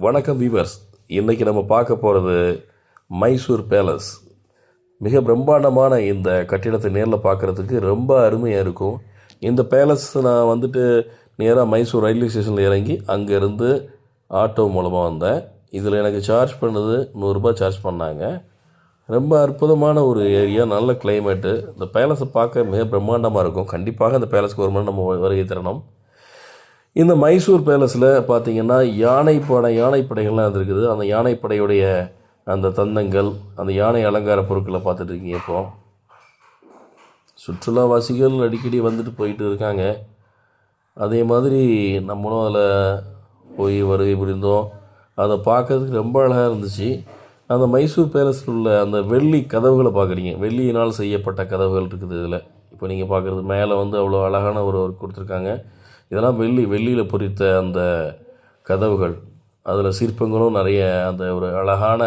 வணக்கம் வீவர்ஸ். இன்றைக்கி நம்ம பார்க்க போகிறது மைசூர் பேலஸ். மிக பிரம்மாண்டமான இந்த கட்டிடத்தை நேரில் பார்க்குறதுக்கு ரொம்ப அருமையாக இருக்கும். இந்த பேலஸ் நான் நேராக மைசூர் ரயில்வே ஸ்டேஷனில் இறங்கி அங்கேருந்து ஆட்டோ மூலமாக வந்தேன். இதில் எனக்கு சார்ஜ் பண்ணது 100 ரூபாய் சார்ஜ் பண்ணாங்க. ரொம்ப அற்புதமான ஒரு ஏரியா, நல்ல கிளைமேட்டு. இந்த பேலஸை பார்க்க மிக பிரம்மாண்டமாக இருக்கும். கண்டிப்பாக இந்த பேலஸ்க்கு ஒரு முறை நம்ம வருகை தரணும். இந்த மைசூர் பேலஸில் பார்த்திங்கன்னா யானைப்படைகள்லாம் இருக்குது. அந்த யானைப்படையுடைய அந்த தந்தங்கள், அந்த யானை அலங்கார பொருட்களை பார்த்துட்ருக்கீங்க. இப்போது சுற்றுலாவாசிகள் அடிக்கடி வந்துட்டு போயிட்டு இருக்காங்க. அதே மாதிரி நம்மளும் அதில் போய் வருகை புரிந்தோம். அதை பார்க்கறதுக்கு ரொம்ப அழகாக இருந்துச்சு. அந்த மைசூர் பேலஸில் உள்ள அந்த வெள்ளி கதவுகளை பார்க்குறீங்க. வெள்ளியினால் செய்யப்பட்ட கதவுகள் இருக்குது இதில். இப்போ நீங்கள் பார்க்குறது மேலே அவ்வளோ அழகான ஒரு ஒர்க் கொடுத்துருக்காங்க. இதெல்லாம் வெள்ளியில் பொறித்த அந்த கதவுகள். அதில் சிற்பங்களும் நிறைய அந்த ஒரு அழகான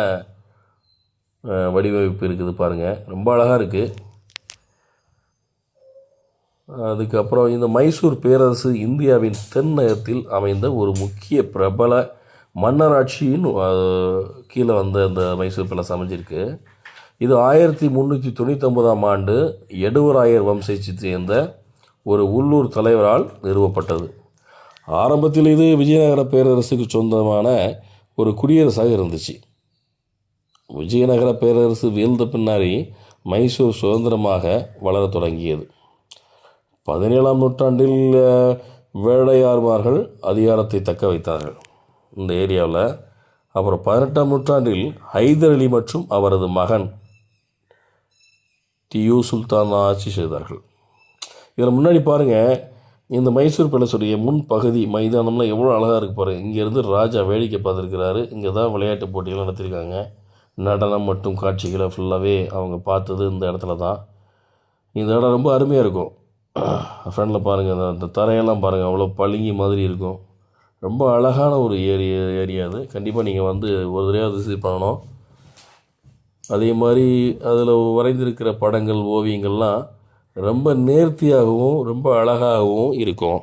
வடிவமைப்பு இருக்குது பாருங்கள். ரொம்ப அழகாக இருக்குது. அதுக்கப்புறம் இந்த மைசூர் பேரரசு இந்தியாவின் தென்னகத்தில் அமைந்த ஒரு முக்கிய பிரபல மன்னராட்சியின் கீழே இந்த மைசூர் பேலஸ் அமைஞ்சிருக்கு. இது 1399ஆம் ஆண்டு எடுவராயர் வம்சத்தை சேர்ந்த ஒரு உள்ளூர் தலைவரால் நிறுவப்பட்டது. ஆரம்பத்தில் இது விஜயநகர பேரரசுக்கு சொந்தமான ஒரு குடியரசாக இருந்துச்சு. விஜயநகர பேரரசு வீழ்ந்த பின்னாடி மைசூர் சுதந்திரமாக வளர தொடங்கியது. 17ஆம் நூற்றாண்டில் வேடையார்மார்கள் அதிகாரத்தை தக்க வைத்தார்கள் இந்த ஏரியாவில். அப்புறம் 18ஆம் நூற்றாண்டில் ஹைதர் அலி மற்றும் அவரது மகன் தியூ சுல்தான் ஆட்சி செய்தார்கள். இதில் முன்னாடி பாருங்கள், இந்த மைசூர் பேலஸுடைய முன்பகுதி மைதானம்லாம் எவ்வளோ அழகாக இருக்குது பாருங்கள். இங்கேருந்து ராஜா வேடிக்கை பார்த்துருக்கிறாரு. இங்கே தான் விளையாட்டு போட்டிகள் நடத்தியிருக்காங்க. நடனம் மற்றும் காட்சிகளை ஃபுல்லாகவே அவங்க பார்த்தது இந்த இடத்துல தான். இந்த இடம் ரொம்ப அருமையாக இருக்கும். ஃப்ரெண்டில் பாருங்கள், அந்த தரையெல்லாம் பாருங்கள், அவ்வளோ பளிங்கி மாதிரி இருக்கும். ரொம்ப அழகான ஒரு ஏரியா அது. கண்டிப்பாக நீங்கள் ஒரு தடவை விசிட் பண்ணணும். அதே மாதிரி அதில் வரைந்திருக்கிற படங்கள், ஓவியங்கள்லாம் ரொம்ப நேர்த்தியாகவும் ரொம்ப அழகாகவும் இருக்கும்.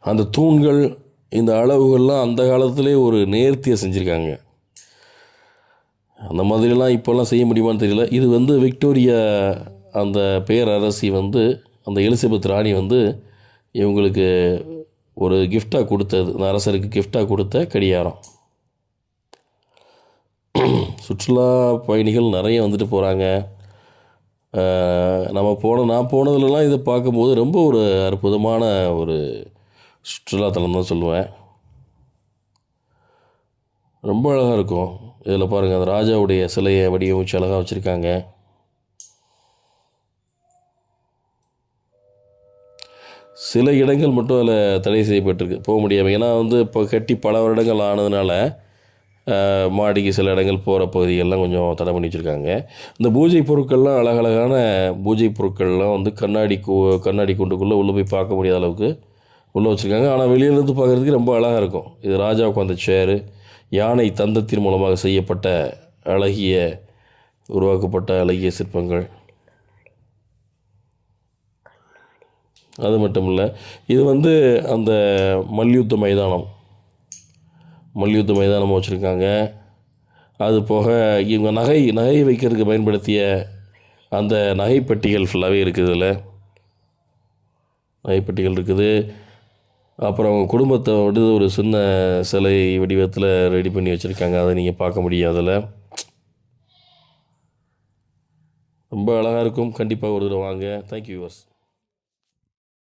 அந்த தூண்கள், இந்த அளவுகள்லாம் அந்த காலத்திலே ஒரு நேர்த்தியை செஞ்சுருக்காங்க. அந்த மாதிரிலாம் இப்போல்லாம் செய்ய முடியுமான்னு தெரியல. இது விக்டோரியா அந்த பேரரசி அந்த எலிசபெத் ராணி இவங்களுக்கு ஒரு கிஃப்டாக கொடுத்தது, அந்த அரசருக்கு கிஃப்டாக கொடுத்த கடியாரம். சுற்றுலா பயணிகள் நிறைய போகிறாங்க. நான் போனதுலலாம் இதை பார்க்கும்போது ரொம்ப ஒரு அற்புதமான ஒரு சுற்றுலாத்தலம் தான் சொல்லுவேன். ரொம்ப அழகாக இருக்கும். இதில் பாருங்கள், அந்த ராஜாவுடைய சிலையை வடிவமைச்சு அழகாக வச்சுருக்காங்க. சில இடங்கள் மட்டும் அதில் தடை செய்யப்பட்டிருக்கு, போக முடியாமல். ஏன்னா இப்போ கட்டி பல வருடங்கள் ஆனதுனால மாடிக்கு சில இடங்கள் போகிற பகுதிகள்லாம் கொஞ்சம் தடை பண்ணி வச்சுருக்காங்க. இந்த பூஜை பொருட்கள்லாம் அழகழகான பூஜை பொருட்கள்லாம் கண்ணாடி கூண்டுக்குள்ளே உள்ளே போய் பார்க்க முடியாத அளவுக்கு உள்ளே வச்சுருக்காங்க. ஆனால் வெளியிலேருந்து பார்க்குறதுக்கு ரொம்ப அழகாக இருக்கும். இது ராஜாவுக்கு அந்த சேரு, யானை தந்தத்தின் மூலமாக செய்யப்பட்ட உருவாக்கப்பட்ட அழகிய சிற்பங்கள். அது மட்டும் இல்லை, இது அந்த மல்யுத்த மைதானம் வச்சுருக்காங்க. அது போக இவங்க நகை வைக்கிறதுக்கு பயன்படுத்திய அந்த நகைப்பெட்டிகள் ஃபுல்லாகவே இருக்குது. இதில் நகைப்பெட்டிகள் இருக்குது. அப்புறம் அவங்க குடும்பத்தை ஒரு சின்ன சிலை வடிவத்தில் ரெடி பண்ணி வச்சுருக்காங்க. அதை நீங்கள் பார்க்க முடியும். அதில் ரொம்ப அழகாக இருக்கும். கண்டிப்பாக ஒரு தடவை வாங்க. Thank you viewers.